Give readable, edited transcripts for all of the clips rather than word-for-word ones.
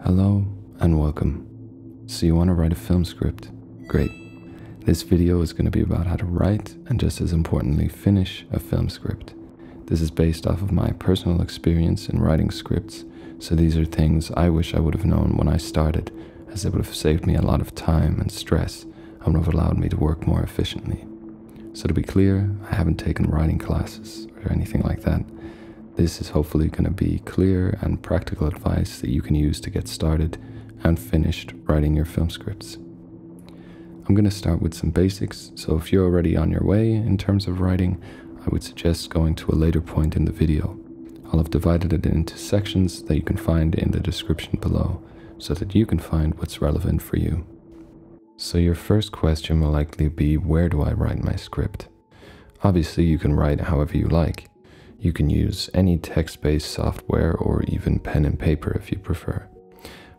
Hello and welcome. So you want to write a film script? Great. This video is going to be about how to write and, just as importantly, finish a film script. This is based off of my personal experience in writing scripts, so these are things I wish I would have known when I started, as it would have saved me a lot of time and stress and would have allowed me to work more efficiently. So to be clear, I haven't taken writing classes or anything like that. This is hopefully going to be clear and practical advice that you can use to get started and finished writing your film scripts. I'm going to start with some basics, so if you're already on your way in terms of writing, I would suggest going to a later point in the video. I'll have divided it into sections that you can find in the description below, so that you can find what's relevant for you. So your first question will likely be, where do I write my script? Obviously, you can write however you like. You can use any text-based software or even pen and paper if you prefer.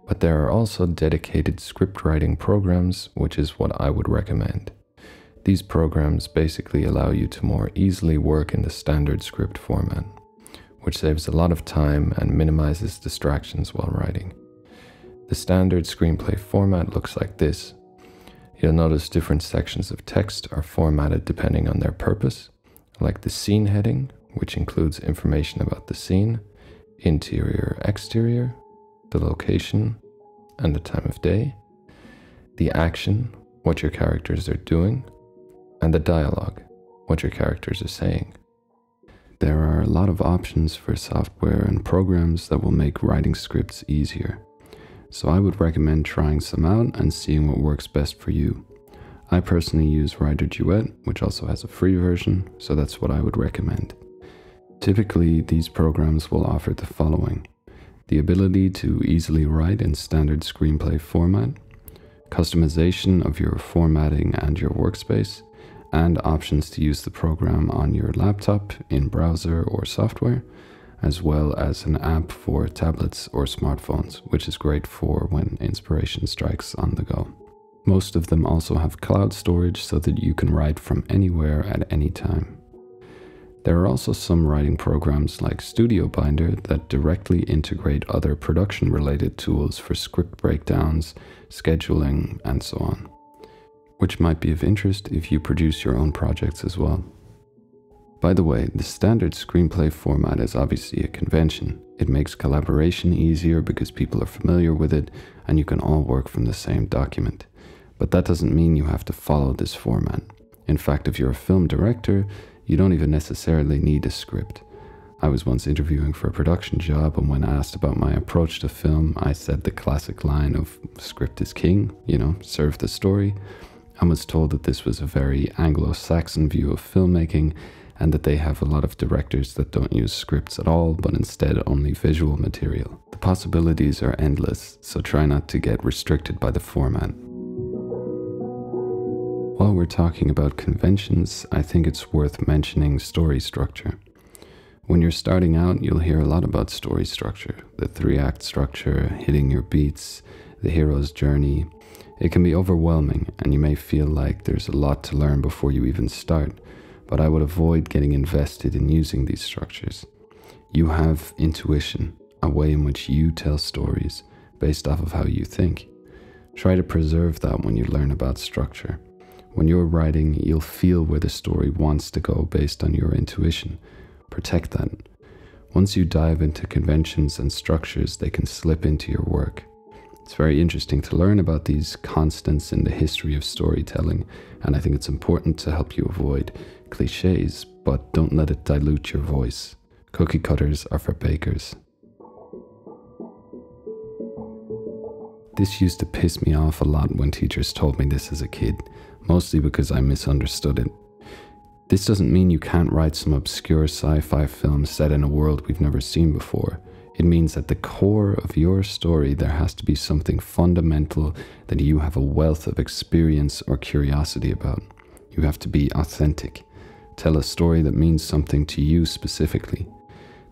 But there are also dedicated script writing programs, which is what I would recommend. These programs basically allow you to more easily work in the standard script format, which saves a lot of time and minimizes distractions while writing. The standard screenplay format looks like this. You'll notice different sections of text are formatted depending on their purpose, like the scene heading, which includes information about the scene, interior, exterior, the location, and the time of day, the action, what your characters are doing, and the dialogue, what your characters are saying. There are a lot of options for software and programs that will make writing scripts easier, so I would recommend trying some out and seeing what works best for you. I personally use Writer Duet, which also has a free version, so that's what I would recommend. Typically, these programs will offer the following: the ability to easily write in standard screenplay format, customization of your formatting and your workspace, and options to use the program on your laptop, in browser or software, as well as an app for tablets or smartphones, which is great for when inspiration strikes on the go. Most of them also have cloud storage so that you can write from anywhere at any time. There are also some writing programs like Studio Binder that directly integrate other production-related tools for script breakdowns, scheduling, and so on, which might be of interest if you produce your own projects as well. By the way, the standard screenplay format is obviously a convention. It makes collaboration easier because people are familiar with it and you can all work from the same document. But that doesn't mean you have to follow this format. In fact, if you're a film director, you don't even necessarily need a script. I was once interviewing for a production job, and when asked about my approach to film, I said the classic line of "script is king, serve the story," and was told that this was a very Anglo-Saxon view of filmmaking, and that they have a lot of directors that don't use scripts at all, but instead only visual material. The possibilities are endless, so try not to get restricted by the format. While we're talking about conventions, I think it's worth mentioning story structure. When you're starting out, you'll hear a lot about story structure, the 3-act structure, hitting your beats, the hero's journey. It can be overwhelming, and you may feel like there's a lot to learn before you even start, but I would avoid getting invested in using these structures. You have intuition, a way in which you tell stories based off of how you think. Try to preserve that when you learn about structure. When you're writing, you'll feel where the story wants to go based on your intuition. Protect that. Once you dive into conventions and structures, they can slip into your work. It's very interesting to learn about these constants in the history of storytelling, and I think it's important to help you avoid cliches, but don't let it dilute your voice. Cookie cutters are for bakers. This used to piss me off a lot when teachers told me this as a kid, mostly because I misunderstood it. This doesn't mean you can't write some obscure sci-fi film set in a world we've never seen before. It means at the core of your story there has to be something fundamental that you have a wealth of experience or curiosity about. You have to be authentic. Tell a story that means something to you specifically.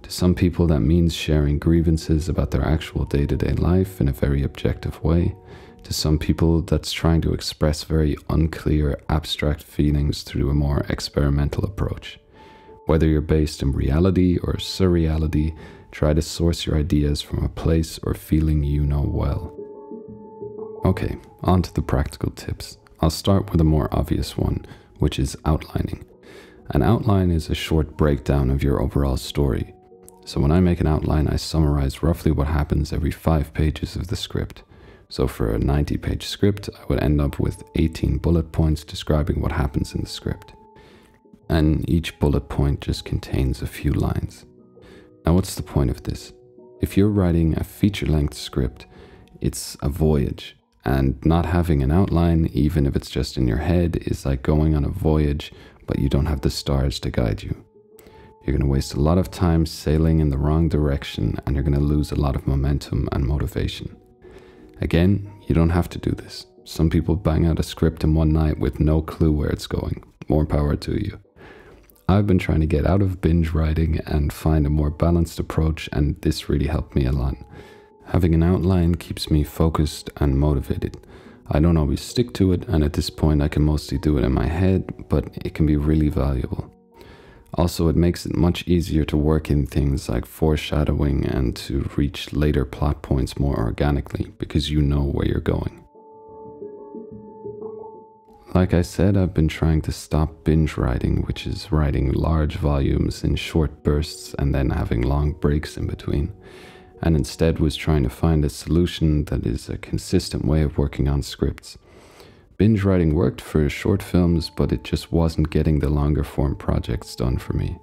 To some people that means sharing grievances about their actual day-to-day life in a very objective way. To some people that's trying to express very unclear, abstract feelings through a more experimental approach. Whether you're based in reality or surreality, Try to source your ideas from a place or feeling you know well. Okay, on to the practical tips. I'll start with a more obvious one, which is outlining. An outline is a short breakdown of your overall story. So when I make an outline, I summarize roughly what happens every 5 pages of the script. So for a 90-page script, I would end up with 18 bullet points describing what happens in the script. And each bullet point just contains a few lines. Now what's the point of this? If you're writing a feature-length script, it's a voyage. And not having an outline, even if it's just in your head, is like going on a voyage, but you don't have the stars to guide you. You're going to waste a lot of time sailing in the wrong direction, and you're going to lose a lot of momentum and motivation. Again, you don't have to do this. Some people bang out a script in one night with no clue where it's going. More power to you. I've been trying to get out of binge writing and find a more balanced approach, and this really helped me a lot. Having an outline keeps me focused and motivated. I don't always stick to it, and at this point I can mostly do it in my head, but it can be really valuable. Also, it makes it much easier to work in things like foreshadowing and to reach later plot points more organically because you know where you're going. Like I said, I've been trying to stop binge writing, which is writing large volumes in short bursts and then having long breaks in between, and instead was trying to find a solution that is a consistent way of working on scripts. Binge writing worked for short films, but it just wasn't getting the longer form projects done for me.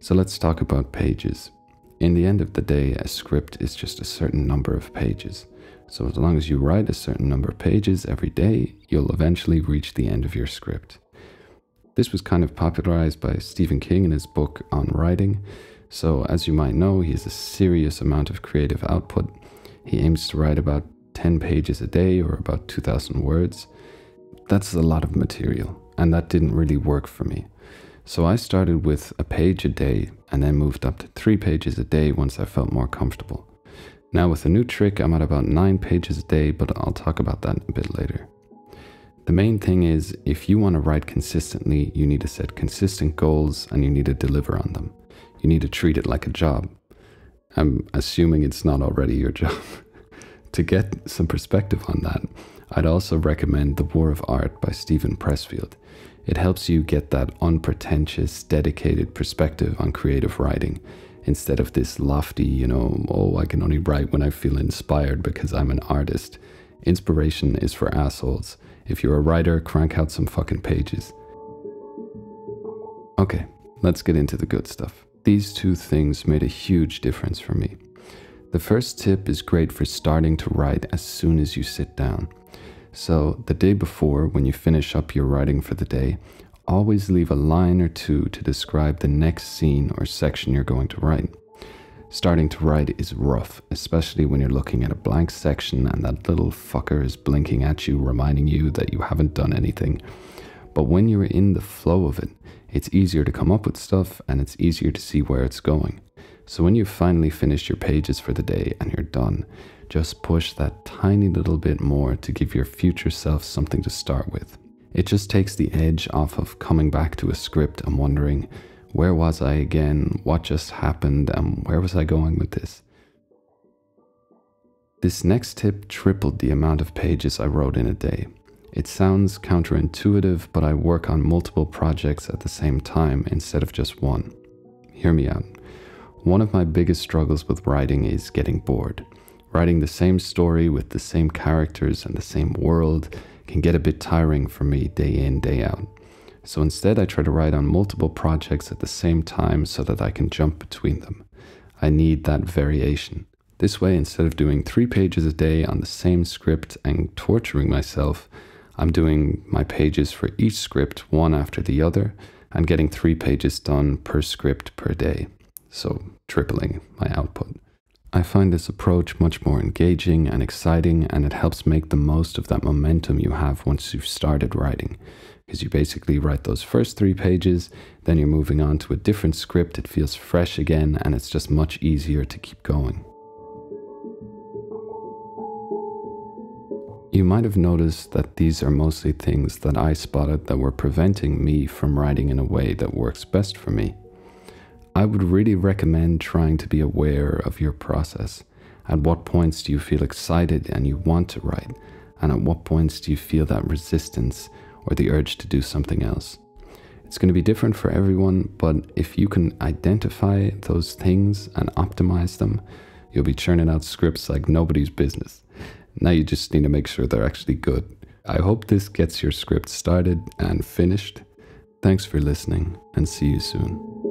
So let's talk about pages. In the end of the day, a script is just a certain number of pages. So as long as you write a certain number of pages every day, you'll eventually reach the end of your script. This was kind of popularized by Stephen King in his book on writing. So as you might know, he has a serious amount of creative output. He aims to write about 10 pages a day or about 2,000 words. That's a lot of material, and that didn't really work for me. So I started with a page a day and then moved up to 3 pages a day once I felt more comfortable. Now with a new trick, I'm at about 9 pages a day, but I'll talk about that a bit later. The main thing is, if you want to write consistently, you need to set consistent goals and you need to deliver on them. You need to treat it like a job. I'm assuming it's not already your job. To get some perspective on that, I'd also recommend The War of Art by Pressfield. It helps you get that unpretentious, dedicated perspective on creative writing, instead of this lofty, oh, I can only write when I feel inspired because I'm an artist. Inspiration is for assholes. If you're a writer, crank out some fucking pages. Okay, let's get into the good stuff. These 2 things made a huge difference for me. The first tip is great for starting to write as soon as you sit down. So the day before, when you finish up your writing for the day, always leave a line or 2 to describe the next scene or section you're going to write. Starting to write is rough, especially when you're looking at a blank section and that little fucker is blinking at you, reminding you that you haven't done anything. But when you're in the flow of it, it's easier to come up with stuff and it's easier to see where it's going. So when you've finally finished your pages for the day and you're done, just push that tiny little bit more to give your future self something to start with. It just takes the edge off of coming back to a script and wondering, where was I again? What just happened? And where was I going with this? This next tip tripled the amount of pages I wrote in a day. It sounds counterintuitive, but I work on multiple projects at the same time instead of just one. Hear me out. One of my biggest struggles with writing is getting bored. Writing the same story with the same characters and the same world can get a bit tiring for me day in, day out. So instead I try to write on multiple projects at the same time so that I can jump between them. I need that variation. This way, instead of doing 3 pages a day on the same script and torturing myself, I'm doing my pages for each script one after the other and getting 3 pages done per script per day. So tripling my output. I find this approach much more engaging and exciting, and it helps make the most of that momentum you have once you've started writing. Because you basically write those first 3 pages, then you're moving on to a different script, it feels fresh again, and it's just much easier to keep going. You might have noticed that these are mostly things that I spotted that were preventing me from writing in a way that works best for me. I would really recommend trying to be aware of your process. At what points do you feel excited and you want to write? And at what points do you feel that resistance or the urge to do something else? It's going to be different for everyone, but if you can identify those things and optimize them, you'll be churning out scripts like nobody's business. Now you just need to make sure they're actually good. I hope this gets your script started and finished. Thanks for listening, and see you soon.